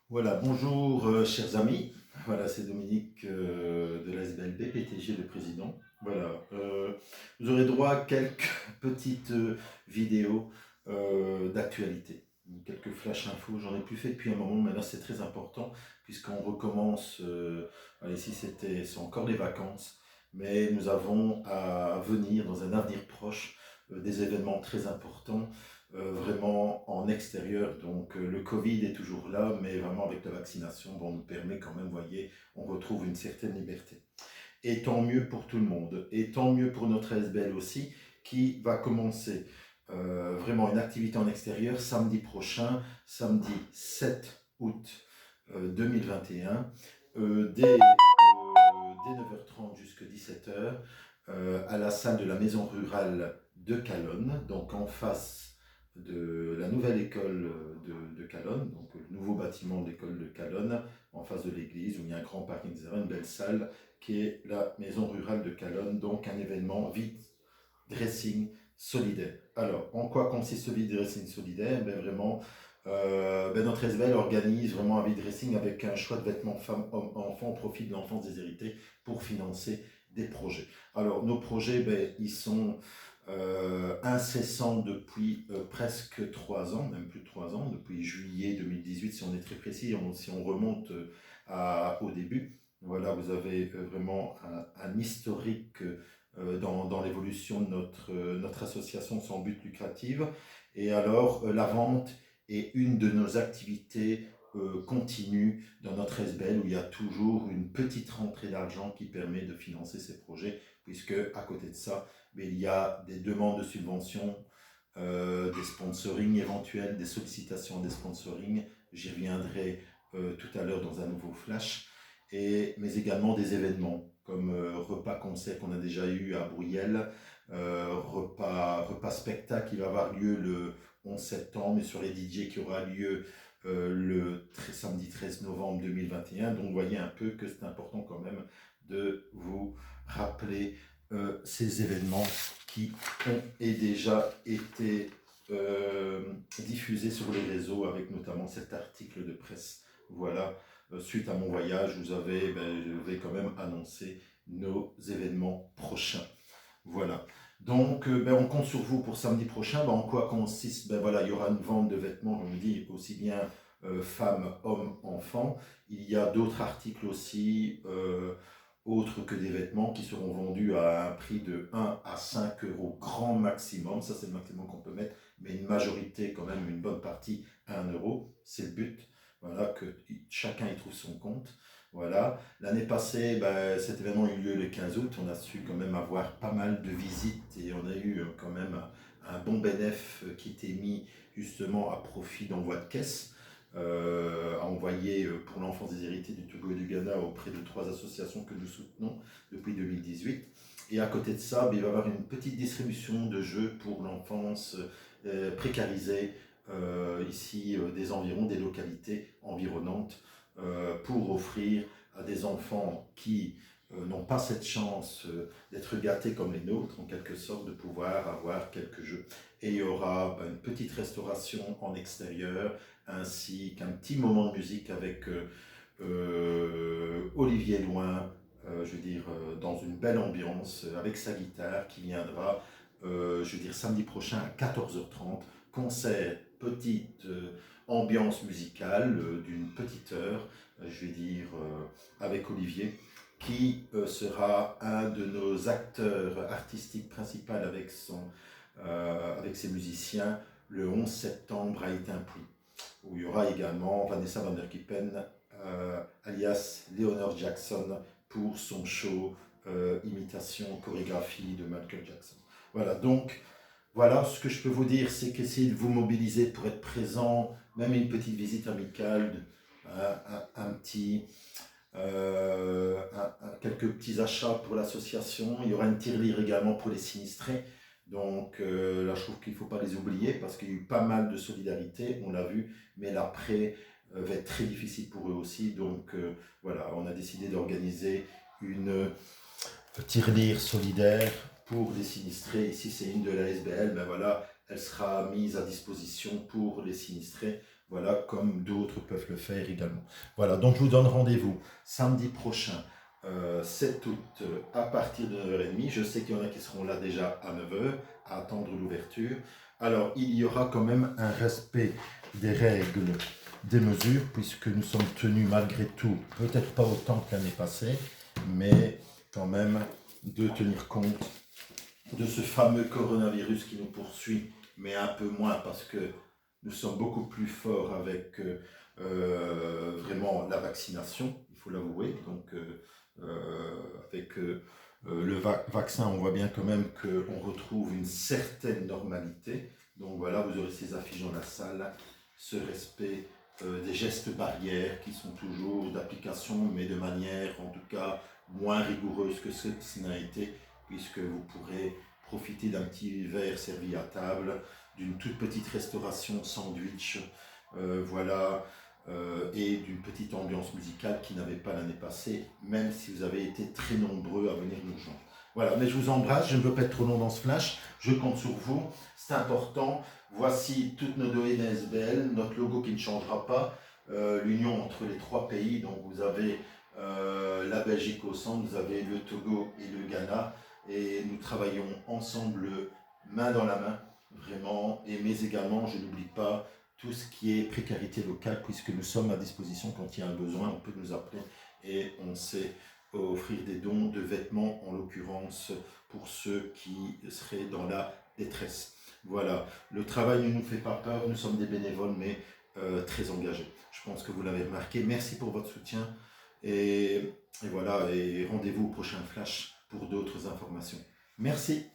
Voilà, bonjour chers amis. Voilà, c'est Dominique de l'ASBLB, PTG le président. Voilà, vous aurez droit à quelques petites vidéos d'actualité, quelques flash infos. J'en ai plus fait depuis un moment, mais là c'est très important puisqu'on recommence. Voilà, ici c'est encore les vacances, mais nous avons à venir dans un avenir proche des événements très importants vraiment en extérieur. Donc le Covid est toujours là, mais vraiment avec la vaccination, bon, nous permet quand même, vous voyez, on retrouve une certaine liberté. Et tant mieux pour tout le monde. Et tant mieux pour notre SBL aussi, qui va commencer vraiment une activité en extérieur samedi prochain, samedi 7 août 2021, dès 9h30 jusqu'à 17h, à la salle de la maison rurale de Calonne, donc en face de la nouvelle école de Calonne, donc le nouveau bâtiment de l'école de Calonne, en face de l'église, où il y a un grand parking, etc., une belle salle, qui est la maison rurale de Calonne, donc un événement vide dressing solidaire. Alors, en quoi consiste ce vide dressing solidaire? Ben vraiment, notre SBL organise vraiment un vide dressing avec un choix de vêtements femmes, hommes, enfants au profit de l'enfance déshéritée pour financer des projets. Alors, nos projets, ben, ils sont incessants depuis presque 3 ans, même plus de 3 ans, depuis juillet 2018, si on est très précis, si on remonte au début. Voilà, vous avez vraiment un historique dans l'évolution de notre association sans but lucratif. Et alors, la vente est une de nos activités continues dans notre SBL, où il y a toujours une petite rentrée d'argent qui permet de financer ces projets, puisque à côté de ça, mais il y a des demandes de subventions, des sponsorings éventuels, des sollicitations des sponsorings. J'y reviendrai tout à l'heure dans un nouveau flash. Mais également des événements comme repas concert qu'on a déjà eu à Bruyères, repas spectacle qui va avoir lieu le 11 septembre et sur les DJ qui aura lieu samedi 13 novembre 2021. Donc vous voyez un peu que c'est important quand même de vous rappeler ces événements qui ont déjà été diffusés sur les réseaux avec notamment cet article de presse. Voilà, suite à mon voyage, je vais quand même annoncer nos événements prochains. Voilà. Donc, on compte sur vous pour samedi prochain. En quoi consiste? Voilà, il y aura une vente de vêtements, je vous dis, aussi bien femmes, hommes, enfants. Il y a d'autres articles aussi, autres que des vêtements, qui seront vendus à un prix de 1 à 5 euros grand maximum. Ça, c'est le maximum qu'on peut mettre, mais une majorité, quand même, une bonne partie à 1 euro. C'est le but. Voilà, que chacun y trouve son compte. Voilà. L'année passée, cet événement a eu lieu le 15 août. On a su quand même avoir pas mal de visites et on a eu quand même un bon bénéfice qui était mis justement à profit d'envoi de caisse, à envoyer pour l'enfance déshéritée du Togo et du Ghana auprès de 3 associations que nous soutenons depuis 2018. Et à côté de ça, il va y avoir une petite distribution de jeux pour l'enfance précarisée ici des environs, des localités environnantes pour offrir à des enfants qui n'ont pas cette chance d'être gâtés comme les nôtres, en quelque sorte, de pouvoir avoir quelques jeux. Et il y aura une petite restauration en extérieur, ainsi qu'un petit moment de musique avec Olivier Loin, je veux dire, dans une belle ambiance, avec sa guitare, qui viendra, je veux dire, samedi prochain à 14h30. Concert, petite ambiance musicale d'une petite heure, je vais dire, avec Olivier, qui sera un de nos acteurs artistiques principaux avec ses musiciens le 11 septembre à Étampouy, où il y aura également Vanessa Van Der Kippen, alias Leonard Jackson, pour son show imitation, chorégraphie de Michael Jackson. Voilà, donc voilà, ce que je peux vous dire, c'est qu'essayez de vous mobiliser pour être présent, même une petite visite amicale, un petit, quelques petits achats pour l'association. Il y aura une tirelire également pour les sinistrés. Donc là, je trouve qu'il ne faut pas les oublier parce qu'il y a eu pas mal de solidarité, on l'a vu, mais l'après va être très difficile pour eux aussi. Donc voilà, on a décidé d'organiser une tirelire solidaire pour les sinistrés. Ici, c'est une de la SBL, voilà, elle sera mise à disposition pour les sinistrés. voilà, comme d'autres peuvent le faire également. Voilà, donc je vous donne rendez-vous samedi prochain, 7 août, à partir de 9h30. Je sais qu'il y en a qui seront là déjà à 9h, à attendre l'ouverture. Alors, il y aura quand même un respect des règles, des mesures, puisque nous sommes tenus malgré tout, peut-être pas autant que l'année passée, mais quand même de tenir compte de ce fameux coronavirus qui nous poursuit, mais un peu moins parce que nous sommes beaucoup plus forts avec vraiment la vaccination, il faut l'avouer. Donc avec le vaccin, on voit bien quand même qu'on retrouve une certaine normalité. Donc voilà, vous aurez ces affiches dans la salle, ce respect des gestes barrières qui sont toujours d'application, mais de manière en tout cas moins rigoureuse que ce n'a été, puisque vous pourrez profiter d'un petit verre servi à table, d'une toute petite restauration sandwich, voilà, et d'une petite ambiance musicale qui n'avait pas l'année passée, même si vous avez été très nombreux à venir nous rejoindre. Voilà, mais je vous embrasse, je ne veux pas être trop long dans ce flash, je compte sur vous, c'est important. Voici toutes nos données NSBL, notre logo qui ne changera pas, l'union entre les 3 pays, donc vous avez la Belgique au centre, vous avez le Togo et le Ghana, et nous travaillons ensemble main dans la main, vraiment, et mais également, je n'oublie pas, tout ce qui est précarité locale, puisque nous sommes à disposition quand il y a un besoin, on peut nous appeler et on sait offrir des dons de vêtements, en l'occurrence pour ceux qui seraient dans la détresse. Voilà, le travail ne nous fait pas peur, nous sommes des bénévoles, mais très engagés. Je pense que vous l'avez remarqué. Merci pour votre soutien et voilà, et rendez-vous au prochain flash pour d'autres informations. Merci.